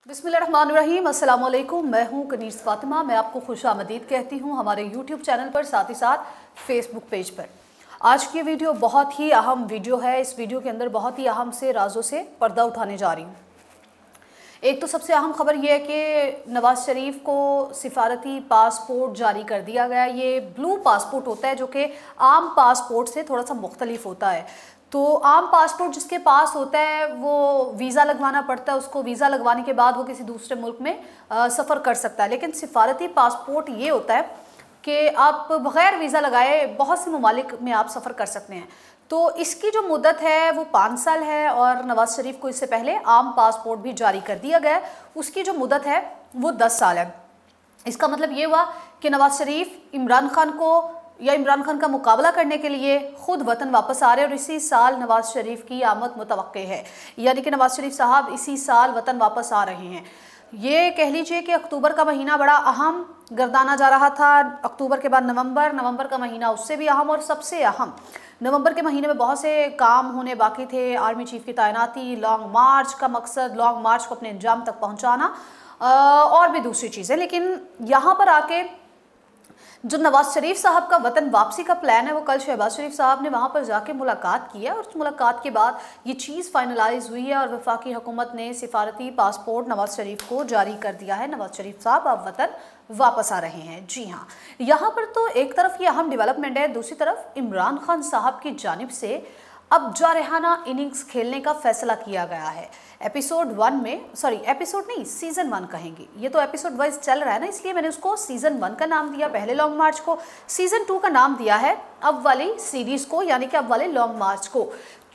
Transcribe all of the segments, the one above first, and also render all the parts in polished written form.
बिस्मिल्लाहिर्रहमानिर्रहीम, अस्सलाम वालेकुम। मैं हूं कनीज़ फातिमा। मैं आपको खुशामदीद कहती हूं हमारे यूट्यूब चैनल पर, साथ ही साथ फेसबुक पेज पर। आज की वीडियो बहुत ही अहम वीडियो है। इस वीडियो के अंदर बहुत ही अहम से राजों से पर्दा उठाने जा रही हूँ। एक तो सबसे अहम खबर यह है कि नवाज़ शरीफ को सिफारती पासपोर्ट जारी कर दिया गया। ये ब्लू पासपोर्ट होता है जो कि आम पासपोर्ट से थोड़ा सा मुख्तलिफ होता है। तो आम पासपोर्ट जिसके पास होता है वो वीज़ा लगवाना पड़ता है, उसको वीज़ा लगवाने के बाद वो किसी दूसरे मुल्क में सफ़र कर सकता है। लेकिन सिफारती पासपोर्ट ये होता है कि आप बग़ैर वीज़ा लगाए बहुत से ममालिक में आप सफ़र कर सकते हैं। तो इसकी जो मुद्दत है वो 5 साल है और नवाज़ शरीफ को इससे पहले आम पासपोर्ट भी जारी कर दिया गया। उसकी जो मुद्दत है वो 10 साल है। इसका मतलब ये हुआ कि नवाज़ शरीफ इमरान खान का मुकाबला करने के लिए खुद वतन वापस आ रहे हैं और इसी साल नवाज़ शरीफ की आमद मुतवक्के है, यानी कि नवाज़ शरीफ साहब इसी साल वतन वापस आ रहे हैं। ये कह लीजिए कि अक्टूबर का महीना बड़ा अहम गर्दाना जा रहा था। अक्टूबर के बाद नवंबर का महीना उससे भी अहम, और सबसे अहम नवंबर के महीने में बहुत से काम होने बाकी थे। आर्मी चीफ की तैनाती, लॉन्ग मार्च का मकसद, लॉन्ग मार्च को अपने अंजाम तक पहुंचाना और भी दूसरी चीज़ें। लेकिन यहाँ पर आके जो नवाज़ शरीफ साहब का वतन वापसी का प्लान है वो कल शहबाज शरीफ साहब ने वहाँ पर जाके मुलाकात की है और उस मुलाकात के बाद ये चीज़ फाइनलाइज हुई है और वफाकी हुकूमत ने सिफारती पासपोर्ट नवाज़ शरीफ को जारी कर दिया है। नवाज़ शरीफ साहब अब वतन वापस आ रहे हैं। जी हाँ, यहाँ पर तो एक तरफ ये अहम डेवलपमेंट है, दूसरी तरफ इमरान खान साहब की जानिब से अब जारहाना इनिंग्स खेलने का फैसला किया गया है। एपिसोड 1 में, एपिसोड नहीं, सीज़न 1 कहेंगे, ये तो एपिसोड वाइज चल रहा है ना, इसलिए मैंने उसको सीज़न 1 का नाम दिया, पहले लॉन्ग मार्च को। सीज़न 2 का नाम दिया है अब वाली सीरीज़ को, यानी कि अब वाले लॉन्ग मार्च को।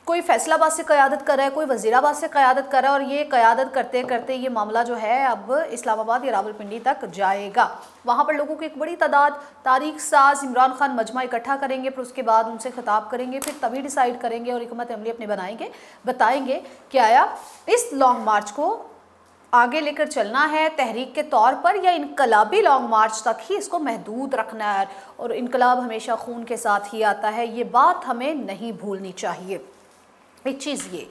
कोई फैसलाबाद से क़यादत कर रहा है, कोई वज़ीराबाद से क़यादत कर रहा है, और ये क़यादत करते करते ये मामला जो है अब इस्लामाबाद या रावलपिंडी तक जाएगा। वहाँ पर लोगों की एक बड़ी तादाद तारीख साज इमरान खान मजमा इकट्ठा करेंगे, फिर उसके बाद उनसे खिताब करेंगे, फिर तभी डिसाइड करेंगे और हिकमत अमली अपने बताएंगे कि आया इस लॉन्ग मार्च को आगे लेकर चलना है तहरीक के तौर पर, या इनकलाबी लॉन्ग मार्च तक ही इसको महदूद रखना है। और इनकलाब हमेशा खून के साथ ही आता है, ये बात हमें नहीं भूलनी चाहिए। एक चीज़ ये,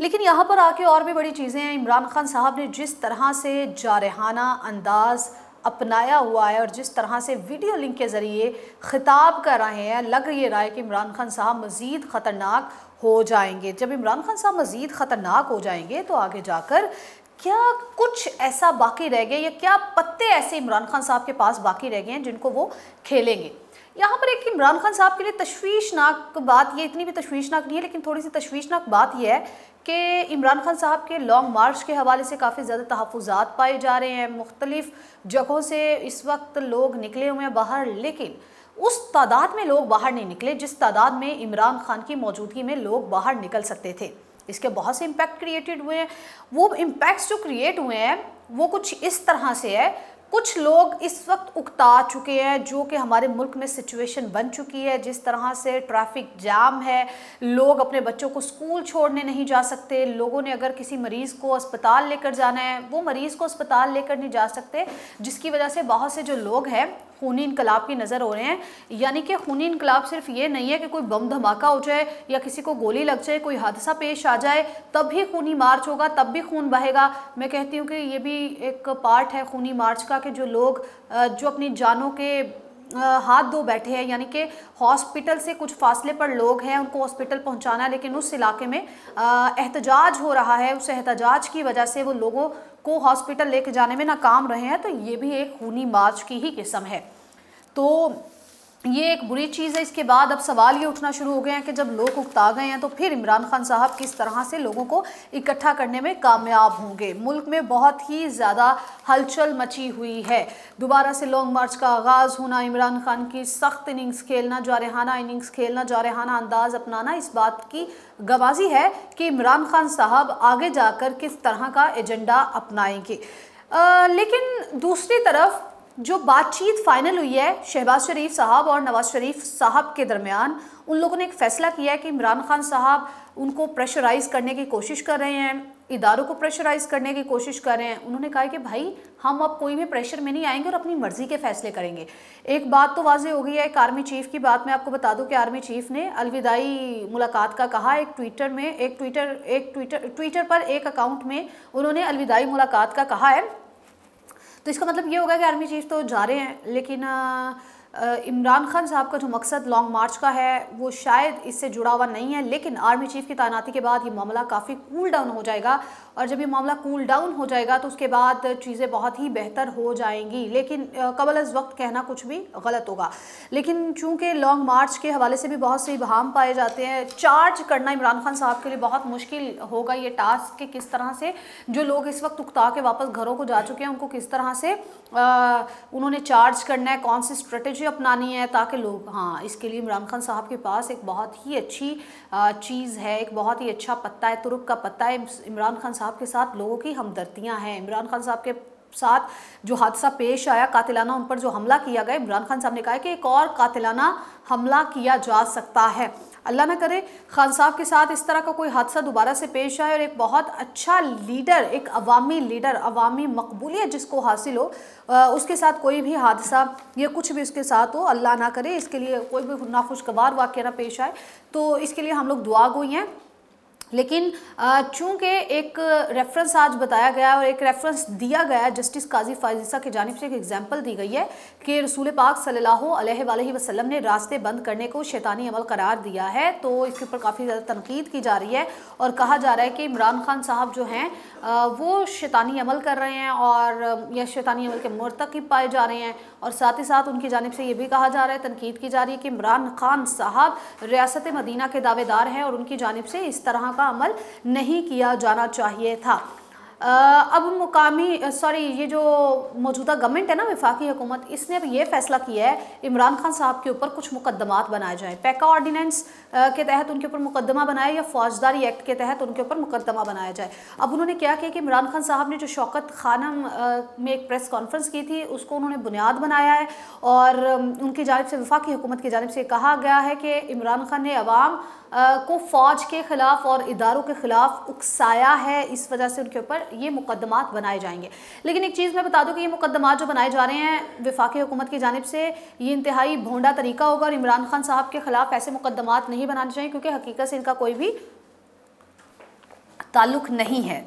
लेकिन यहाँ पर आके और भी बड़ी चीज़ें हैं। इमरान खान साहब ने जिस तरह से जारहाना अंदाज़ अपनाया हुआ है और जिस तरह से वीडियो लिंक के ज़रिए ख़िताब कर रहे हैं, लग ये रहा है कि इमरान खान साहब मज़ीद ख़तरनाक हो जाएंगे। जब इमरान खान साहब मज़ीद ख़तरनाक हो जाएंगे तो आगे जाकर क्या कुछ ऐसा बाकी रह गया, या क्या पत्ते ऐसे इमरान खान साहब के पास बाकी रह गए हैं जिनको वो खेलेंगे। यहाँ पर एक इमरान खान साहब के लिए तशवीशनाक बात, ये इतनी भी तशवीशनाक नहीं है लेकिन थोड़ी सी तशवीशनाक बात यह है कि इमरान खान साहब के लॉन्ग मार्च के हवाले से काफ़ी ज़्यादा तहफ़्फ़ुज़ात पाए जा रहे हैं। मुख्तलिफ़ जगहों से इस वक्त लोग निकले हुए हैं बाहर, लेकिन उस तादाद में लोग बाहर नहीं निकले जिस तादाद में इमरान खान की मौजूदगी में लोग बाहर निकल सकते थे। इसके बहुत से इम्पैक्ट क्रिएटेड हुए हैं। वो इम्पैक्ट्स जो क्रिएट हुए हैं वो कुछ इस तरह से है, कुछ लोग इस वक्त उकता चुके हैं जो कि हमारे मुल्क में सिचुएशन बन चुकी है। जिस तरह से ट्रैफिक जाम है, लोग अपने बच्चों को स्कूल छोड़ने नहीं जा सकते, लोगों ने अगर किसी मरीज़ को अस्पताल लेकर जाना है वो मरीज़ को अस्पताल लेकर नहीं जा सकते, जिसकी वजह से बहुत से जो लोग हैं खूनी इनकलाब की नज़र हो रहे हैं। यानी कि खूनी इनकलाब सिर्फ ये नहीं है कि कोई बम धमाका हो जाए या किसी को गोली लग जाए, कोई हादसा पेश आ जाए तब भी खूनी मार्च होगा, तब भी खून बहेगा। मैं कहती हूँ कि ये भी एक पार्ट है खूनी मार्च का कि जो लोग जो अपनी जानों के हाथ धो बैठे हैं, यानी कि हॉस्पिटल से कुछ फासले पर लोग हैं, उनको हॉस्पिटल पहुंचाना है, लेकिन उस इलाके में एहतजाज हो रहा है, उस एहतजाज की वजह से वो लोगों को हॉस्पिटल लेके जाने में नाकाम रहे हैं। तो ये भी एक खूनी मार्च की ही किस्म है। तो ये एक बुरी चीज़ है। इसके बाद अब सवाल ये उठना शुरू हो गए हैं कि जब लोग उकता गए हैं तो फिर इमरान खान साहब किस तरह से लोगों को इकट्ठा करने में कामयाब होंगे। मुल्क में बहुत ही ज़्यादा हलचल मची हुई है। दोबारा से लॉन्ग मार्च का आगाज़ होना, इमरान खान की सख्त इनिंग्स खेलना, जारहाना इनिंग्स खेलना, जारहाना अंदाज़ अपनाना, इस बात की गवाही है कि इमरान खान साहब आगे जाकर किस तरह का एजेंडा अपनाएंगे। लेकिन दूसरी तरफ जो बातचीत फाइनल हुई है शहबाज शरीफ साहब और नवाज़ शरीफ साहब के दरमियान, उन लोगों ने एक फ़ैसला किया है कि इमरान खान साहब उनको प्रेशराइज़ करने की कोशिश कर रहे हैं। इदारों को प्रेशराइज करने की कोशिश कर रहे हैं। उन्होंने कहा कि भाई हम अब कोई भी प्रेशर में नहीं आएंगे और अपनी मर्जी के फैसले करेंगे। एक बात तो वाज़ेह हो गई है, एक आर्मी चीफ की बात मैं आपको बता दूं कि आर्मी चीफ ने अलविदाई मुलाकात का कहा। एक ट्विटर पर एक अकाउंट में उन्होंने अलविदाई मुलाकात का कहा है। तो इसका मतलब ये होगा कि आर्मी चीफ तो जा रहे हैं, लेकिन इमरान खान साहब का जो मकसद लॉन्ग मार्च का है वो शायद इससे जुड़ा हुआ नहीं है। लेकिन आर्मी चीफ की तैनाती के बाद ये मामला काफ़ी कूल डाउन हो जाएगा, और जब ये मामला कूल डाउन हो जाएगा तो उसके बाद चीज़ें बहुत ही बेहतर हो जाएंगी। लेकिन कबल अज़ वक्त कहना कुछ भी गलत होगा। लेकिन चूँकि लॉन्ग मार्च के हवाले से भी बहुत से इबहाम पाए जाते हैं, चार्ज करना इमरान खान साहब के लिए बहुत मुश्किल होगा ये टास्क कि किस तरह से जो लोग इस वक्त उकता के वापस घरों को जा चुके हैं उनको किस तरह से उन्होंने चार्ज करना है, कौन सी स्ट्रेटजी अपनानी है ताकि लोग, हाँ, इसके लिए इमरान खान साहब के पास एक बहुत ही अच्छी चीज़ है, एक बहुत ही अच्छा पत्ता है, तुरुप का पत्ता है। इमरान खान साहब के साथ लोगों की हमदर्दियाँ हैं। इमरान खान साहब के साथ जो हादसा पेश आया, कातिलाना उन पर जो हमला किया गया, इमरान खान साहब ने कहा कि एक और कातिलाना हमला किया जा सकता है। अल्लाह ना करे खान साहब के साथ इस तरह का कोई हादसा दोबारा से पेश आए और एक बहुत अच्छा लीडर, एक अवामी लीडर, अवामी मकबूलियत जिसको हासिल हो, उसके साथ कोई भी हादसा या कुछ भी उसके साथ हो, अल्लाह ना करे इसके लिए कोई भी नाखुशगवार वाक़या ना पेश आए। तो इसके लिए हम लोग दुआ गोई हैं। लेकिन चूँकि एक रेफरेंस आज बताया गया और एक रेफरेंस दिया गया, जस्टिस काजी फायज़ा की जानिब से एक एग्जांपल दी गई है कि रसूल पाक सल्लल्लाहु अलैहि वसल्लम ने रास्ते बंद करने को शैतानी अमल करार दिया है। तो इसके ऊपर काफ़ी ज़्यादा तनकीद की जा रही है और कहा जा रहा है कि इमरान खान साहब जो हैं वो शैतानी अमल कर रहे हैं और या शैतानी अमल के मुर्तकिब पाए जा रहे हैं। और साथ ही साथ उनकी जानिब से ये भी कहा जा रहा है, तनकीद की जा रही है कि इमरान खान साहब रियासत मदीना के दावेदार हैं और उनकी जानिब से इस तरह का अमल नहीं किया जाना चाहिए था। अब ये जो मौजूदा गवर्नमेंट है ना, वफाकी हुकूमत, इसने अब ये फैसला किया है इमरान खान साहब के ऊपर कुछ मुकदमात बनाए जाएं। पैका ऑर्डिनेंस के तहत उनके ऊपर मुकदमा बनाए या फौजदारी एक्ट के तहत उनके ऊपर मुकदमा बनाया जाए। अब उन्होंने क्या किया कि इमरान खान साहब ने जो शौकत खानम में एक प्रेस कॉन्फ्रेंस की थी उसको उन्होंने बुनियाद बनाया है और उनकी जानिब से, वफाकी हुकूमत की जानिब से कहा गया है कि इमरान खान ने अवाम को फ़ौज के ख़िलाफ़ और इदारों के ख़िलाफ़ उकसाया है, इस वजह से उनके ऊपर ये मुकदमात बनाए जाएंगे। लेकिन एक चीज़ मैं बता दूं कि ये मुकदमात जो बनाए जा रहे हैं वफाकी हुकूमत की जानिब से, ये इंतहाई भोंडा तरीका होगा और इमरान खान साहब के ख़िलाफ़ ऐसे मुकदमात नहीं बनाने चाहिए क्योंकि हकीकत से इनका कोई भी ताल्लुक़ नहीं है।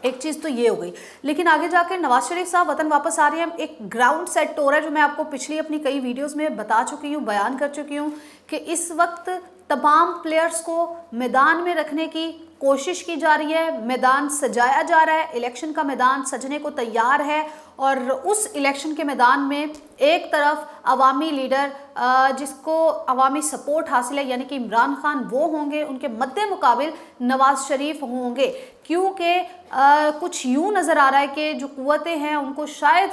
एक चीज़ तो ये हो गई। लेकिन आगे जाकर नवाज शरीफ साहब वतन वापस आ रहे हैं। एक ग्राउंड सेट हो रहा है जो मैं आपको पिछली अपनी कई वीडियोस में बता चुकी हूँ, बयान कर चुकी हूँ कि इस वक्त तमाम प्लेयर्स को मैदान में रखने की कोशिश की जा रही है, मैदान सजाया जा रहा है, इलेक्शन का मैदान सजने को तैयार है। और उस इलेक्शन के मैदान में एक तरफ अवामी लीडर जिसको अवामी सपोर्ट हासिल है यानी कि इमरान खान वो होंगे, उनके मद्दे मुकाबिल नवाज शरीफ होंगे। क्योंकि कुछ यूँ नज़र आ रहा है कि जो कुव्वतें हैं उनको शायद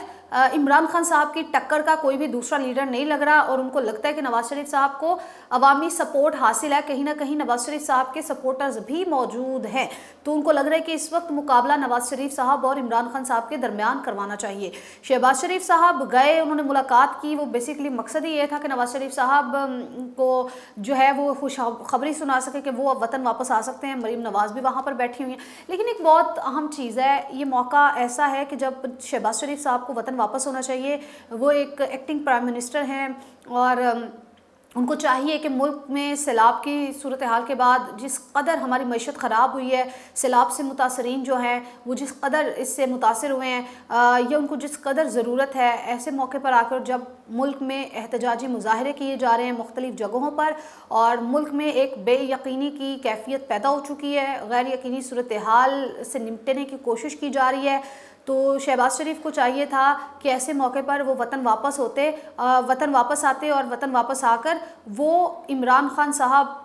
इमरान खान साहब की टक्कर का कोई भी दूसरा लीडर नहीं लग रहा और उनको लगता है कि नवाज शरीफ साहब को अवामी सपोर्ट हासिल है। कहीं ना कहीं नवाज शरीफ साहब के सपोर्टर्स भी मौजूद हैं, तो उनको लग रहा है कि इस वक्त मुकाबला नवाज शरीफ साहब और इमरान खान साहब के दरमियान करवाना चाहिए। शहबाज शरीफ साहब गए, उन्होंने मुलाकात की, वो बेसिकली मकसद ही ये था कि नवाज शरीफ साहब को जो है वो खुशखबरी सुना सके कि वो अब वतन वापस आ सकते हैं। मरीम नवाज भी वहाँ पर बैठी हुई हैं। लेकिन एक बहुत अहम चीज़ है, ये मौका ऐसा है कि जब शहबाज शरीफ साहब को वतन वापस होना चाहिए, वो एक एक्टिंग प्राइम मिनिस्टर हैं और उनको चाहिए कि मुल्क में सैलाब की सूरत हाल के बाद जिस कदर हमारी मईशत ख़राब हुई है, सैलाब से मुतासरीन जो हैं वो जिस कदर इससे मुतासर हुए हैं या उनको जिस कदर ज़रूरत है, ऐसे मौके पर आकर जब मुल्क में एहतजाजी मुजाहरे किए जा रहे हैं मुख्तलिफ़ जगहों पर और मुल्क में एक बेयकीनी की कैफियत पैदा हो चुकी है, गैर यकीनी सूरत हाल से निपटने की कोशिश की जा रही है, तो शहबाज शरीफ को चाहिए था कि ऐसे मौके पर वो वतन वापस आते और वतन वापस आकर वो इमरान खान साहब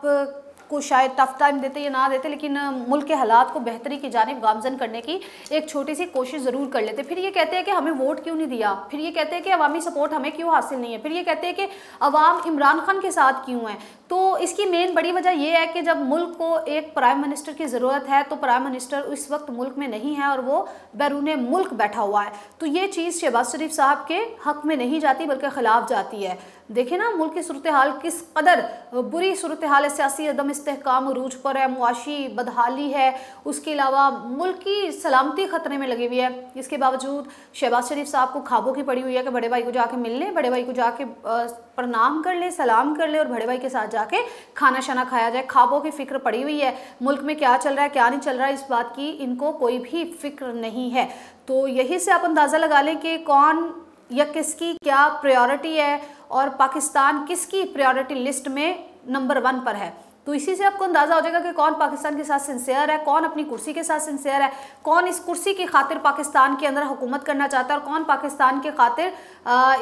को शायद टफ टाइम देते या ना देते, लेकिन मुल्क के हालात को बेहतरी की जानिब गामजन करने की एक छोटी सी कोशिश ज़रूर कर लेते। फिर ये कहते हैं कि हमें वोट क्यों नहीं दिया, फिर ये कहते हैं कि अवामी सपोर्ट हमें क्यों हासिल नहीं है, फिर ये कहते हैं कि अवाम इमरान खान के साथ क्यों है। तो इसकी मेन बड़ी वजह यह है कि जब मुल्क को एक प्राइम मिनिस्टर की ज़रूरत है तो प्राइम मिनिस्टर इस वक्त मुल्क में नहीं है और वो बैरून मुल्क बैठा हुआ है। तो ये चीज़ शहबाज शरीफ साहब के हक़ में नहीं जाती बल्कि ख़िलाफ़ जाती है। देखें ना मुल्क की सूरत हाल किस कदर बुरी सूरत हाल है, सियासी अदम इस्तेहकाम अरूज पर है, मुआशी बदहाली है, उसके अलावा मुल्क की सलामती खतरे में लगी हुई है। इसके बावजूद शहबाज शरीफ साहब को ख्वाबों की पड़ी हुई है कि बड़े भाई को जाके मिल लें, बड़े भाई को जाके प्रणाम कर ले, सलाम कर ले और बड़े भाई के साथ जाके खाना शाना खाया जाए। ख्वाबों की फिक्र पड़ी हुई है, मुल्क में क्या चल रहा है क्या नहीं चल रहा है इस बात की इनको कोई भी फिक्र नहीं है। तो यही से आप अंदाज़ा लगा लें कि कौन या किसकी क्या प्रायोरिटी है और पाकिस्तान किसकी प्रायोरिटी लिस्ट में नंबर 1 पर है। तो इसी से आपको अंदाज़ा हो जाएगा कि कौन पाकिस्तान के साथ सिंसियर है, कौन अपनी कुर्सी के साथ सिंसियर है, कौन इस कुर्सी की खातिर पाकिस्तान के अंदर हुकूमत करना चाहता है और कौन पाकिस्तान के खातिर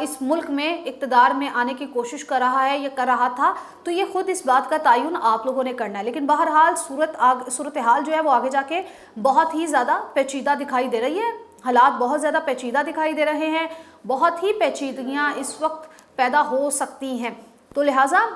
इस मुल्क में इक़्तिदार में आने की कोशिश कर रहा है या कर रहा था। तो ये खुद इस बात का तयन आप लोगों ने करना है। लेकिन बहरहाल सूरत हाल जो है वो आगे जाके बहुत ही ज़्यादा पेचीदा दिखाई दे रही है, हालात बहुत ज़्यादा पेचीदा दिखाई दे रहे हैं, बहुत ही पेचीदगियाँ इस वक्त पैदा हो सकती हैं। तो लिहाजा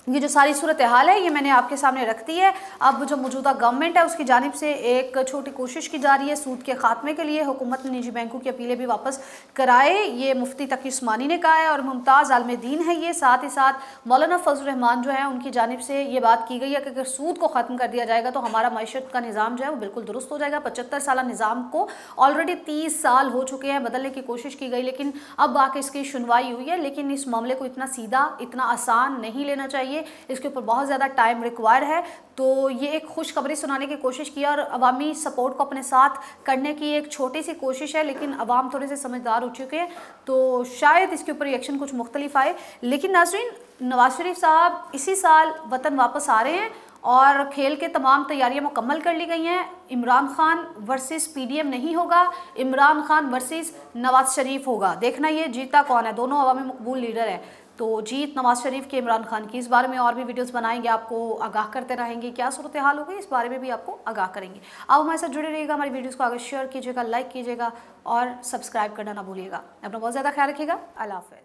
ये जो सारी सूरत हाल है ये मैंने आपके सामने रख दी है। अब जो मौजूदा गवर्नमेंट है उसकी जानिब से एक छोटी कोशिश की जा रही है सूद के खात्मे के लिए। हुकूमत ने निजी बैंकों की अपीलें भी वापस कराए, ये मुफ्ती तकी उस्मानी ने कहा है और मुमताज़ आलम-ए-दीन है ये। साथ ही साथ मौलाना फजल रहमान जो है उनकी जानिब से ये बात की गई है कि अगर सूद को ख़त्म कर दिया जाएगा तो हमारा मईशत का निज़ाम जो है वो बिल्कुल दुरुस्त हो जाएगा। 75 साल निज़ाम को ऑलरेडी 30 साल हो चुके हैं, बदलने की कोशिश की गई लेकिन अब आके इसकी सुनवाई हुई है। लेकिन इस मामले को इतना सीधा इतना आसान नहीं लेना चाहिए, इसके ऊपर बहुत ज़्यादा टाइम रिक्वायर है। तो ये एक खुशखबरी सुनाने की कोशिश की और अवामी सपोर्ट को अपने साथ करने की एक छोटी सी कोशिश है, लेकिन अवाम थोड़े से समझदार हो चुके हैं तो शायद इसके ऊपर रिएक्शन कुछ मुख्तलिफ आए। लेकिन नाज़रीन, नवाज शरीफ साहब इसी साल वतन वापस आ रहे हैं और खेल के तमाम तैयारियां मुकम्मल कर ली गई हैं। इमरान खान वर्सेस PDM नहीं होगा, इमरान खान वर्सेस नवाज शरीफ होगा। देखना ये जीता कौन है, दोनों अवामी मकबूल लीडर है। तो जीत नवाज शरीफ के इमरान खान की। इस बारे में और भी वीडियोस बनाएंगे, आपको आगाह करते रहेंगे क्या सूरत हाल हो गई इस बारे में भी आपको आगाह करेंगे। आप हमारे साथ जुड़े रहिएगा, हमारी वीडियोस को आगे शेयर कीजिएगा, लाइक कीजिएगा और सब्सक्राइब करना ना भूलिएगा। अपना बहुत ज़्यादा ख्याल रखिएगा। अल्लाह हाफ़िज़।